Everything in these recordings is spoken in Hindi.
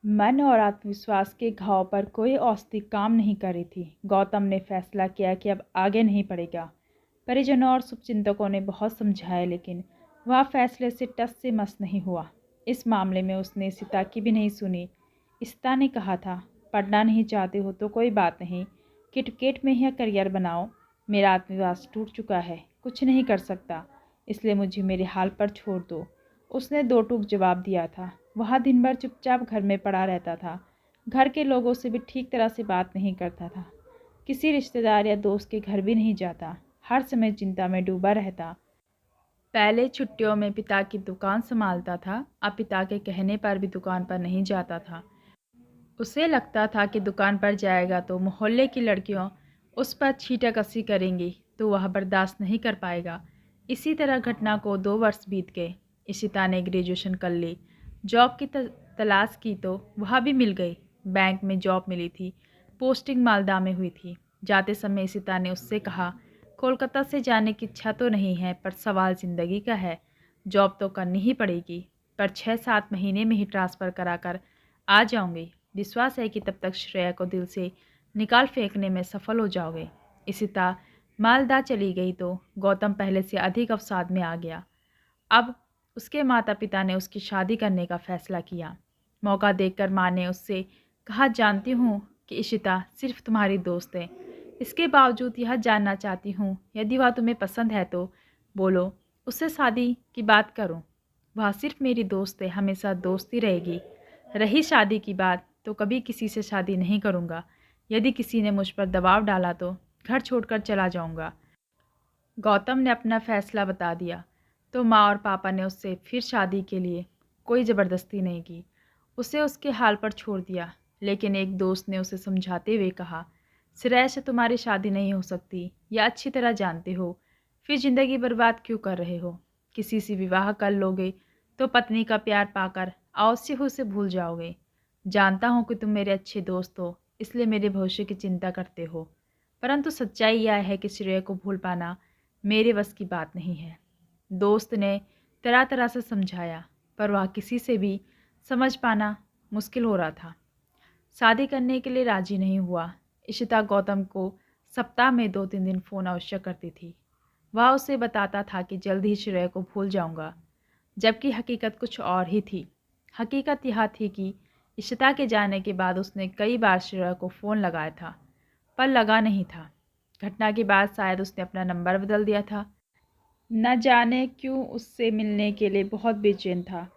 मन और आत्मविश्वास के घाव पर कोई औषधि काम नहीं कर रही थी। गौतम ने फैसला किया कि अब आगे नहीं बढ़ेगा। परिजनों और शुभचिंतकों ने बहुत समझाया, लेकिन वह फैसले से टस से मस नहीं हुआ। इस मामले में उसने सीता की भी नहीं सुनी। सीता ने कहा था, पढ़ना नहीं चाहते हो तो कोई बात नहीं, क्रिकेट में ही करियर बनाओ। मेरा आत्मविश्वास टूट चुका है, कुछ नहीं कर सकता, इसलिए मुझे मेरे हाल पर छोड़ दो। उसने दो टूक जवाब दिया था। वह दिन भर चुपचाप घर में पड़ा रहता था। घर के लोगों से भी ठीक तरह से बात नहीं करता था। किसी रिश्तेदार या दोस्त के घर भी नहीं जाता। हर समय चिंता में डूबा रहता। पहले छुट्टियों में पिता की दुकान संभालता था, अब पिता के कहने पर भी दुकान पर नहीं जाता था। उसे लगता था कि दुकान पर जाएगा तो मोहल्ले की लड़कियां उस पर छींटाकसी करेंगी, तो वह बर्दाश्त नहीं कर पाएगा। इसी तरह घटना को 2 वर्ष बीत गए। इशिता ने ग्रेजुएशन कर ली। जॉब की तलाश की तो वह भी मिल गई। बैंक में जॉब मिली थी। पोस्टिंग मालदा में हुई थी। जाते समय इशिता ने उससे कहा, कोलकाता से जाने की इच्छा तो नहीं है, पर सवाल ज़िंदगी का है। जॉब तो करनी ही पड़ेगी, पर 6-7 महीने में ही ट्रांसफ़र कराकर आ जाऊंगी। विश्वास है कि तब तक श्रेया को दिल से निकाल फेंकने में सफल हो जाओगे। इशिता मालदा चली गई तो गौतम पहले से अधिक अवसाद में आ गया। अब उसके माता पिता ने उसकी शादी करने का फैसला किया। मौका देखकर माँ ने उससे कहा, जानती हूँ कि इशिता सिर्फ तुम्हारी दोस्त है, इसके बावजूद यह जानना चाहती हूँ, यदि वह तुम्हें पसंद है तो बोलो, उससे शादी की बात करूँ। वह सिर्फ मेरी दोस्त है, हमेशा दोस्ती रहेगी। रही शादी की बात, तो कभी किसी से शादी नहीं करूँगा। यदि किसी ने मुझ पर दबाव डाला तो घर छोड़कर चला जाऊँगा। गौतम ने अपना फैसला बता दिया तो माँ और पापा ने उससे फिर शादी के लिए कोई ज़बरदस्ती नहीं की। उसे उसके हाल पर छोड़ दिया। लेकिन एक दोस्त ने उसे समझाते हुए कहा, श्रेया से तुम्हारी शादी नहीं हो सकती, यह अच्छी तरह जानते हो, फिर ज़िंदगी बर्बाद क्यों कर रहे हो? किसी से विवाह कर लोगे तो पत्नी का प्यार पाकर अवश्य ही उसे भूल जाओगे। जानता हूँ कि तुम मेरे अच्छे दोस्त हो, इसलिए मेरे भविष्य की चिंता करते हो, परंतु सच्चाई यह है कि श्रेया को भूल पाना मेरे बस की बात नहीं है। दोस्त ने तरह तरह से समझाया, पर वह किसी से भी समझ पाना मुश्किल हो रहा था। शादी करने के लिए राजी नहीं हुआ। इशिता गौतम को सप्ताह में 2-3 दिन फ़ोन अवश्य करती थी। वह उसे बताता था कि जल्द ही श्रेया को भूल जाऊंगा, जबकि हकीकत कुछ और ही थी। हकीकत यह थी कि इशिता के जाने के बाद उसने कई बार श्रेया को फ़ोन लगाया था, पर लगा नहीं था। घटना के बाद शायद उसने अपना नंबर बदल दिया था। न जाने क्यों उससे मिलने के लिए बहुत बेचैन था।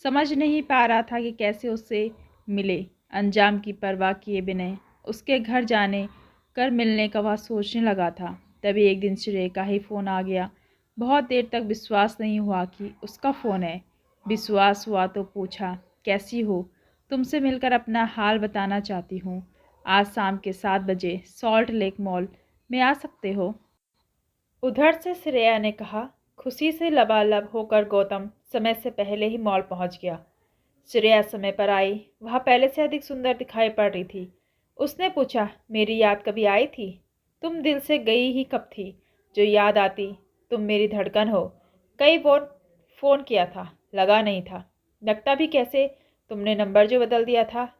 समझ नहीं पा रहा था कि कैसे उससे मिले। अंजाम की परवाह किए बिना उसके घर जाने कर मिलने का वह सोचने लगा था। तभी एक दिन श्रेया का ही फ़ोन आ गया। बहुत देर तक विश्वास नहीं हुआ कि उसका फ़ोन है। विश्वास हुआ तो पूछा, कैसी हो? तुमसे मिलकर अपना हाल बताना चाहती हूँ। आज शाम के 7 बजे सॉल्ट लेक मॉल में आ सकते हो? उधर से श्रेया ने कहा। खुशी से लबालब होकर गौतम समय से पहले ही मॉल पहुंच गया। श्रेया समय पर आई। वह पहले से अधिक सुंदर दिखाई पड़ रही थी। उसने पूछा, मेरी याद कभी आई थी? तुम दिल से गई ही कब थी? जो याद आती तुम मेरी धड़कन हो। कई बार फ़ोन किया था, लगा नहीं था। लगता भी कैसे, तुमने नंबर जो बदल दिया था।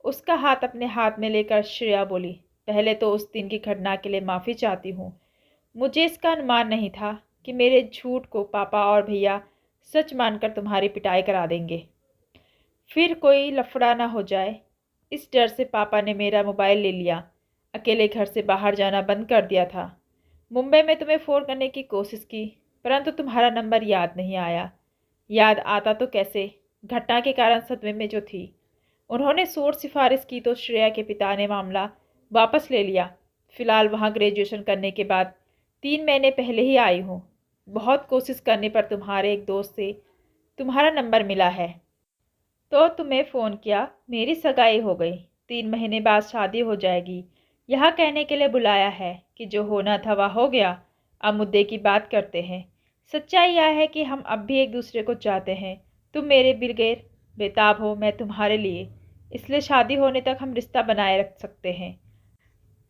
उसका हाथ अपने हाथ में लेकर श्रेया बोली, पहले तो उस दिन की घटना के लिए माफ़ी चाहती हूँ। मुझे इसका अनुमान नहीं था कि मेरे झूठ को पापा और भैया सच मानकर तुम्हारी पिटाई करा देंगे। फिर कोई लफड़ा ना हो जाए, इस डर से पापा ने मेरा मोबाइल ले लिया। अकेले घर से बाहर जाना बंद कर दिया था। मुंबई में तुम्हें फ़ोन करने की कोशिश की, परंतु तुम्हारा नंबर याद नहीं आया। याद आता तो कैसे, घटना के कारण सदमे में जो थी। उन्होंने शोर सिफारिश की तो श्रेया के पिता ने मामला वापस ले लिया। फ़िलहाल वहाँ ग्रेजुएशन करने के बाद 3 महीने पहले ही आई हूँ। बहुत कोशिश करने पर तुम्हारे एक दोस्त से तुम्हारा नंबर मिला है, तो तुम्हें फ़ोन किया। मेरी सगाई हो गई, 3 महीने बाद शादी हो जाएगी। यह कहने के लिए बुलाया है कि जो होना था वह हो गया। अब मुद्दे की बात करते हैं। सच्चाई यह है कि हम अब भी एक दूसरे को चाहते हैं। तुम मेरे बगैर बेताब हो, मैं तुम्हारे लिए, इसलिए शादी होने तक हम रिश्ता बनाए रख सकते हैं।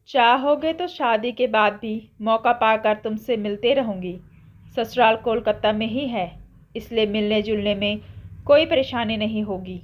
चाहोगे तो शादी के बाद भी मौका पाकर तुमसे मिलते रहूँगी। ससुराल कोलकाता में ही है, इसलिए मिलने जुलने में कोई परेशानी नहीं होगी।